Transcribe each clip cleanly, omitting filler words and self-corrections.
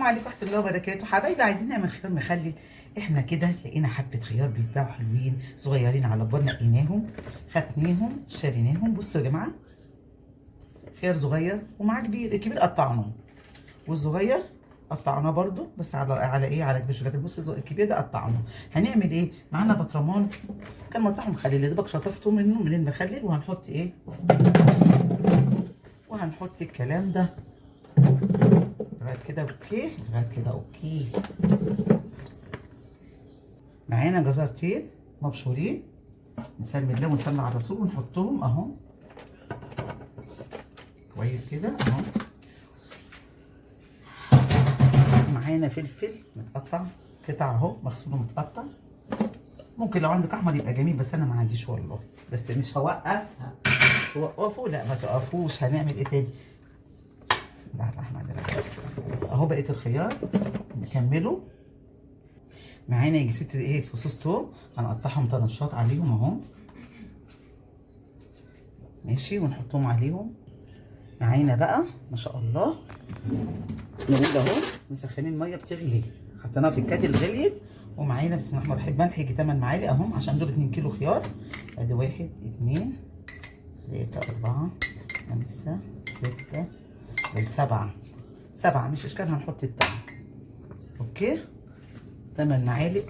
عليكم ورحمه الله وبركاته. حبايبي عايزين نعمل خيار مخلل. احنا كده لقينا حبه خيار بيتباعوا حلوين صغيرين على بال، نقيناهم خدناهم شريناهم. بصوا يا جماعه، خيار صغير ومعاه كبير. الكبير قطعناه والصغير قطعناه برده، بس على ايه، على كبشه. لكن بص الكبير ده قطعناه. هنعمل ايه؟ معانا بطرمان كان مطرحه مخلل، يا دوبك شطفته منه من المخلل. وهنحط ايه؟ وهنحط الكلام ده لغايه كده اوكي، لغايه كده اوكي. معانا جزرتين مبشورين، نسمي الله ونصلي على الرسول ونحطهم اهو كويس كده اهو. معانا فلفل متقطع قطع اهو، مغسول ومتقطع. ممكن لو عندك احمر يبقى جميل، بس انا ما عنديش والله. بس مش هوقفها. توقفوا؟ لا ما توقفوش. هنعمل ايه تاني؟ بسم الله الرحمن الرحيم. اهو بقيه الخيار نكمله. معانا يجي 6 ايه فصوص توم، هنقطعهم طرنشات عليهم اهو ماشي، ونحطهم عليهم. معانا بقى ما شاء الله نقول اهو مسخنين ميه بتغلي، حطيناها في الكاتل غليت. ومعانا بسم الله الرحمن الرحيم ملح يجي 8 معالق اهم، عشان دول 2 كيلو خيار. ادي 1 2 3 4 5 6 7 7 مش اشكال، هنحط التاني اوكي. 8 معالق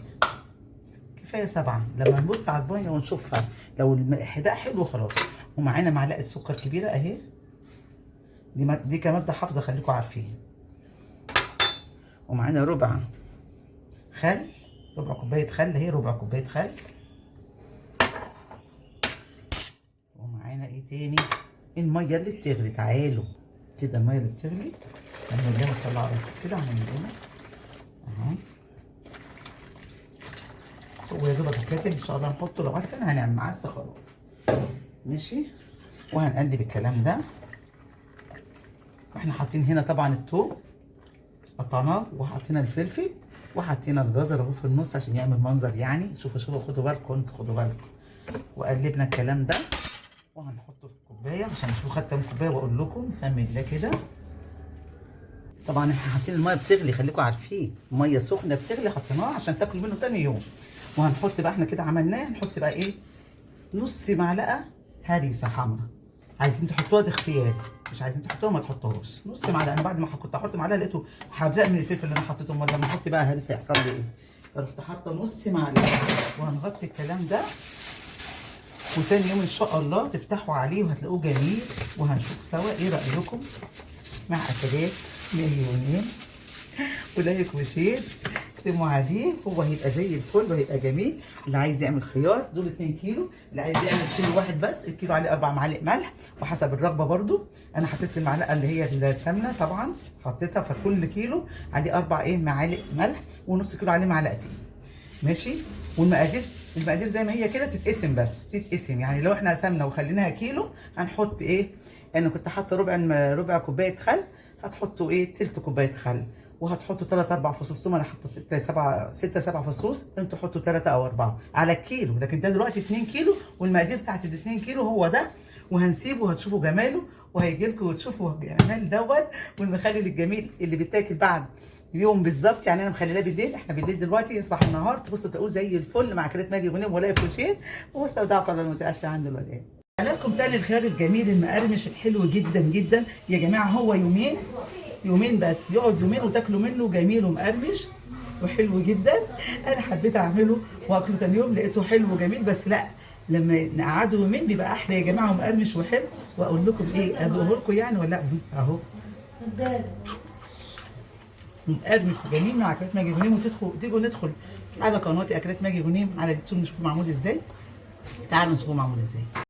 كفايه 7. لما نبص على البايه ونشوفها لو الحداق حلو خلاص. ومعانا معلقه سكر كبيره اهي، دي كماده حافظه خليكم عارفين. ومعانا ربع خل، ربع كوبايه خل اهي، ربع كوبايه خل. ومعانا ايه تاني؟ الميه اللي بتغلي. تعالوا كده الميه اللي بتغلي، بسم الله وصلى على الرسول كده. هنعمل ايه اهو، هو يا دوبك الكاتل ان شاء الله نحطه. لو عسل هنعمل معسل خلاص ماشي. وهنقلب الكلام ده. واحنا حاطين هنا طبعا الثوم قطعناه، وحاطين الفلفل، وحطينا الجزر اهو في النص عشان يعمل منظر يعني. شوفوا خدوا بالكم انتوا، خدوا بالكم. وقلبنا الكلام ده وهنحطه في الكوبايه عشان نشوف خد كام كوبايه. واقول لكم نسمي الله كده. طبعا احنا حاطين الميه بتغلي، خليكم عارفين ميه سخنه بتغلي حطيناها عشان تاكلوا منه تاني يوم. وهنحط بقى احنا كده عملناه، هنحط بقى ايه؟ نص معلقه هريسه حمراء. عايزين تحطوها ده اختياري، مش عايزين تحطوها ما تحطوهاش. نص معلقه. انا بعد ما كنت احط معلقه لقيته حرق من الفلفل اللي انا حطيته. امال لما احط بقى هريسه يحصل لي ايه؟ فرحت حاطه نص معلقه. وهنغطي الكلام ده، وتاني يوم ان شاء الله تفتحوا عليه وهتلاقوه جميل. وهنشوف سوا ايه رايكم مع اكلات مليونين. ولايك وشير اكتبوا عليه، هو هيبقى زي الفل وهيبقى جميل. اللي عايز يعمل خيار دول 2 كيلو، اللي عايز يعمل كيلو واحد بس، الكيلو عليه 4 معالق ملح وحسب الرغبه برده. انا حطيت المعلقه اللي هي الثامنه طبعا حطيتها، فكل كيلو عليه 4 ايه معالق ملح، ونص كيلو عليه معلقتين ماشي. المقادير زي ما هي كده تتقسم، بس تتقسم يعني. لو احنا قسمنا وخليناها كيلو هنحط ايه؟ انا كنت حاطه ربع كوبايه خل، هتحطوا ايه؟ تلت كوبايه خل. وهتحطوا 3 4 فصوص توم. انا حاطه 6 7 فصوص، انتوا حطوا 3 او 4 على الكيلو. لكن ده دلوقتي 2 كيلو، والمقادير بتاعت ال 2 كيلو هو ده. وهنسيبه هتشوفوا جماله، وهيجي لكم وتشوفوا الجمال دوت. والمخلل الجميل اللي بيتاكل بعد يوم بالظبط يعني. انا مخليناه بالليل، احنا بالليل دلوقتي يصبح النهار تبصوا تلاقوه زي الفل مع اكلات ماجي غنيم ولا كوشين. واستودعكم الله المتعشى عند الوداع. قال لكم تاني الخيار الجميل المقرمش الحلو جدا جدا يا جماعه. هو يومين بس، يقعد يومين وتاكلوا منه جميل ومقرمش وحلو جدا. انا حبيت اعمله واكله تاني يوم لقيته حلو وجميل. بس لا، لما نقعده يومين بيبقى احلى يا جماعه ومقرمش وحلو. واقول لكم ايه، ادوقه لكم يعني ولا لا؟ اهو مقرمش وجميل مع اكلات ماجي غنيم. تيجوا ندخل على قناتي اكلات ماجي غنيم على اليوتيوب نشوفه معمول ازاي. تعالوا نشوفه معمول ازاي.